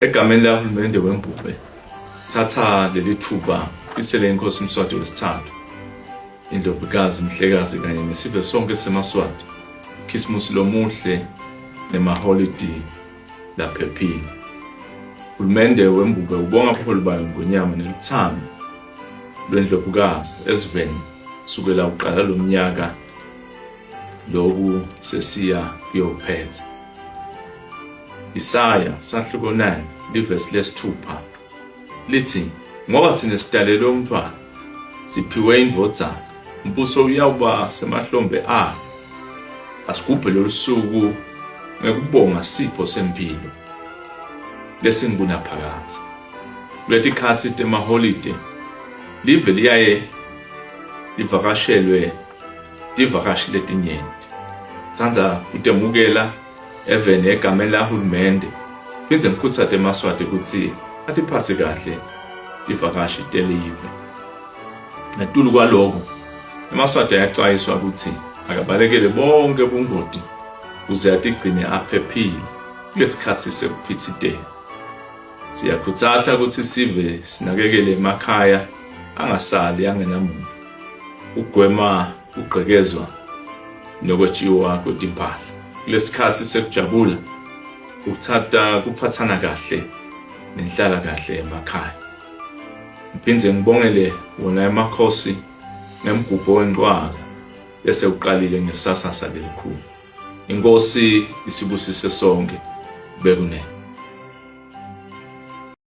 Egameni lahulumende wembube, thatha leli thuba isele inkosi Mswati wesithathu, Indlovukazi Mhlekazi kanye nesizwe sonke seMaswati, Khisimusi lomuhle nemaholidi laphephile. Uhulumende wembube ubonga abaholi bayo ngonyama neluthando lwendlovukazi ezweni sukela uqala lo mnyaka loku sesiya kuyophetha. Isaya sahluko 9 livesi lesithupha lithi, ngoba thina sidalelwe umntwana, siphiwe indvodzana, umbuso uyawuba semahlombe akhe. Asigubhe lolu suku ngekubonga sipho sempilo lesingkunaphakade. Kuleti khathi temaholide live liyaye livakashelwe tivakashi letinyenti. Tsandza kutemukela eveni egameni lahulumende, phindze ngikhutsate eMaswati kutsi atiphatse kahle tivakashi telive. Ngetulu kwaloko, eMaswati ayaxwayiswa ukuthi akabalekele bonke bungoti kuze atigcine aphephile kulesikhathi sekuphithitela. Siyakhutsata ukuthi sive sinakekele emakhaya angasali angenamuntu, ugwema ugqekezwa nokwetshiwa kwetimpahla. Kulesikhathi sekujabula ukuthatha kuphathana kahle nenhlala kahle emakhaya. Ngiphindze ngibongele wona emakhosi ngemgubho wenqwaka bese uqalile ngesasasa lelikhulu. Inkosi isibusise sonke bekunene.